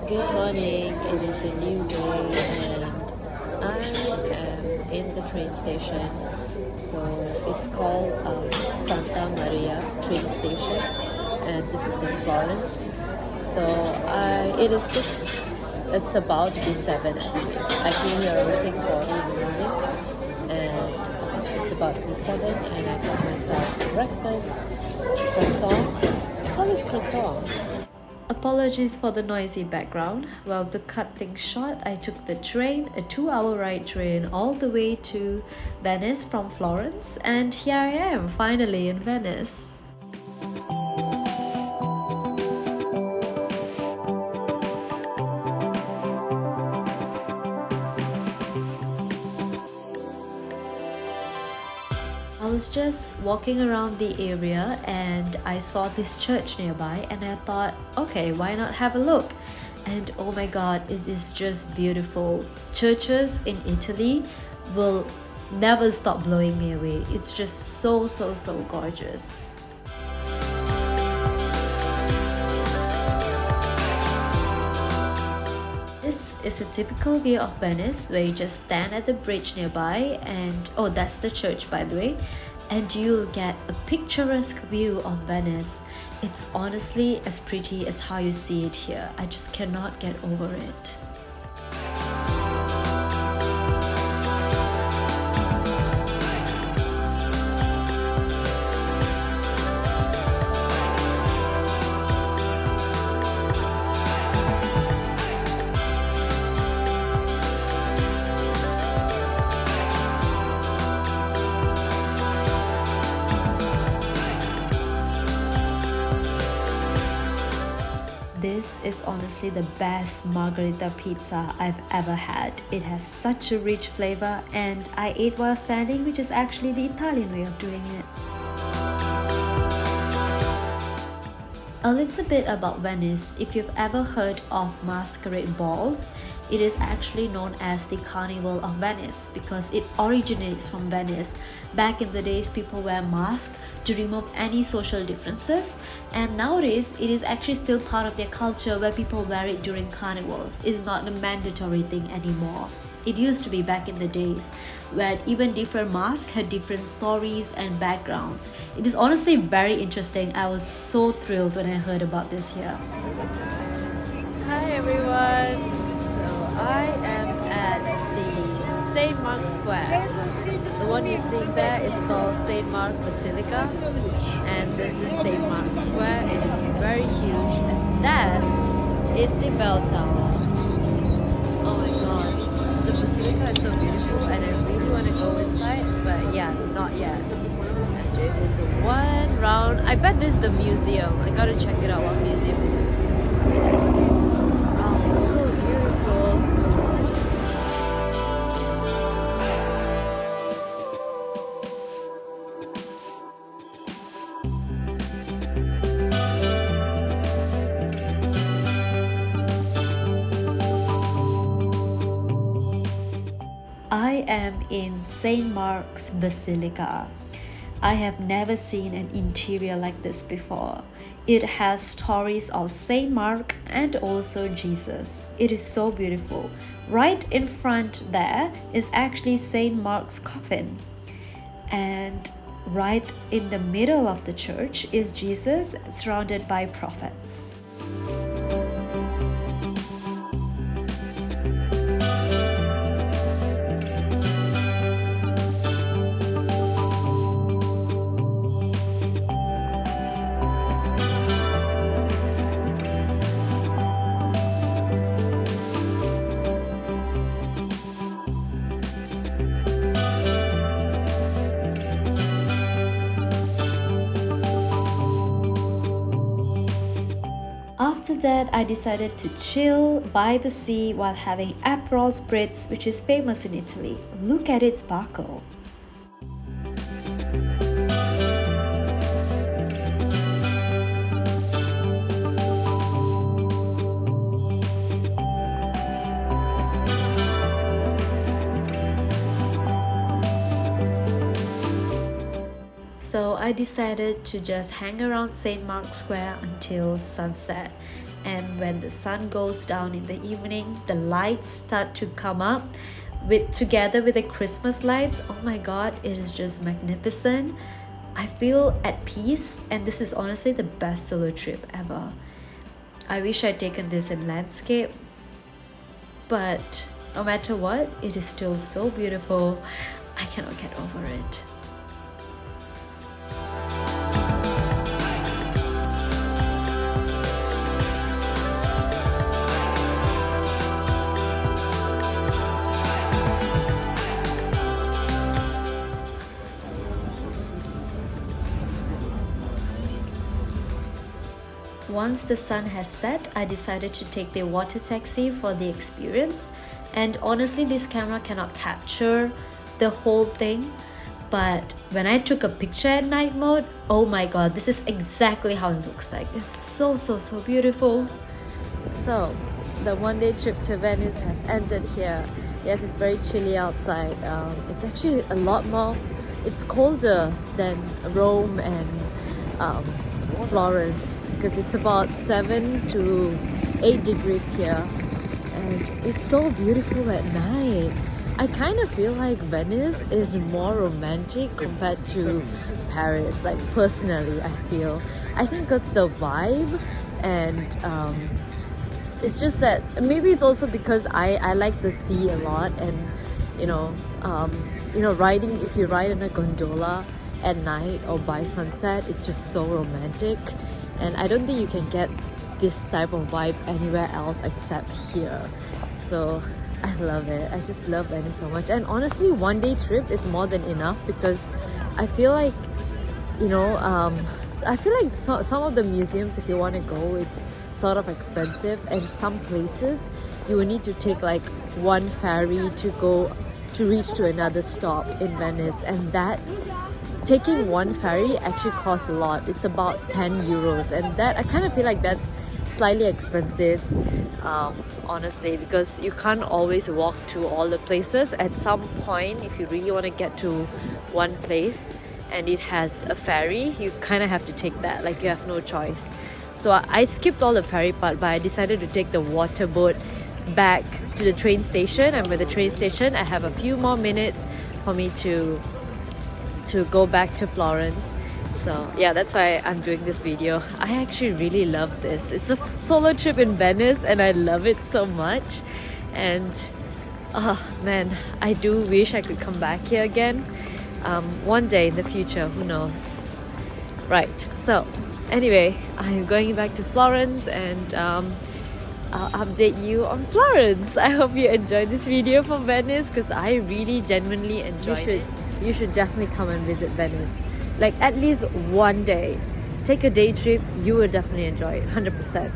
Good morning. It is a new day, and I am in the train station. So it's called Santa Maria train station, and this is in Florence. So it is six. It's about to be 7. I came here around 6:40 in the morning, and it's about to be 7. And I got myself breakfast, croissant. What is croissant? Apologies for the noisy background. Well, to cut things short, I took the train, a 2-hour ride train, all the way to Venice from Florence, and here I am, finally in Venice. I was just walking around the area and I saw this church nearby, and I thought, okay, why not have a look? And oh my god, it is just beautiful. Churches in Italy will never stop blowing me away. It's just so gorgeous. This is a typical view of Venice, where you just stand at the bridge nearby, and oh, that's the church by the way, and you'll get a picturesque view of Venice. It's honestly as pretty as how you see it here. I just cannot get over it. This is honestly the best margarita pizza I've ever had. It has such a rich flavor, and I ate while standing, which is actually the Italian way of doing it. A little bit about Venice. If you've ever heard of masquerade balls, it is actually known as the Carnival of Venice because it originates from Venice. Back in the days, people wear masks to remove any social differences, and nowadays it is actually still part of their culture where people wear it during carnivals. It's not a mandatory thing anymore. It used to be back in the days where even different masks had different stories and backgrounds. It is honestly very interesting. I was so thrilled when I heard about this here. Hi everyone! So I am at the St. Mark's Square. The one you see there is called St. Mark Basilica, and this is St. Mark's Square. It is very huge, and that is the bell tower. Oh my god, the basilica is so beautiful, and I really want to go inside, but yeah, not yet. And it is one round. I bet this is the museum. I gotta check it out, what museum it is. Oh, so beautiful. I am in St. Mark's Basilica. I have never seen an interior like this before. It has stories of St. Mark and also Jesus. It is so beautiful. Right in front there is actually St. Mark's coffin. And right in the middle of the church is Jesus surrounded by prophets. After that, I decided to chill by the sea while having Aperol Spritz, which is famous in Italy. Look at it sparkle. So I decided to just hang around St. Mark's Square until sunset. and when the sun goes down in the evening, the lights start to come up with together with the Christmas lights. Oh my god, it is just magnificent. I feel at peace, and this is honestly the best solo trip ever. I wish I'd taken this in landscape, but no matter what, it is still so beautiful. I cannot get over it. Once the sun has set, I decided to take the water taxi for the experience. And honestly, this camera cannot capture the whole thing. But when I took a picture at night mode, oh my god, this is exactly how it looks like. It's so beautiful. So, the one-day trip to Venice has ended here. Yes, it's very chilly outside. It's actually a lot more, it's colder than Rome and Florence, because it's about 7 to 8 degrees here, and it's so beautiful at night. I kind of feel like Venice is more romantic compared to Paris, like personally. I think because the vibe, and it's just that maybe it's also because I like the sea a lot, and riding, if you ride in a gondola at night or by sunset, it's just so romantic, and I don't think you can get this type of vibe anywhere else except here. So I love it. I just love Venice so much, and honestly, one-day trip is more than enough, because I feel like some of the museums, if you want to go, it's sort of expensive, and some places you will need to take like one ferry to reach to another stop in Venice, and that taking one ferry actually costs a lot. It's about 10 euros, and that I kind of feel like that's slightly expensive, honestly, because you can't always walk to all the places. At some point, if you really want to get to one place and it has a ferry, you kind of have to take that, like you have no choice. So I skipped all the ferry part, but I decided to take the water boat back to the train station, and with the train station I have a few more minutes for me to go back to Florence. So yeah, that's why I'm doing this video. I actually really love this. It's a solo trip in Venice, and I love it so much. And oh man, I do wish I could come back here again one day in the future, who knows. Right, so anyway, I'm going back to Florence, and I'll update you on Florence. I hope you enjoyed this video for Venice, because I really genuinely enjoyed it. You should definitely come and visit Venice, like at least one day. Take a day trip, you will definitely enjoy it 100%.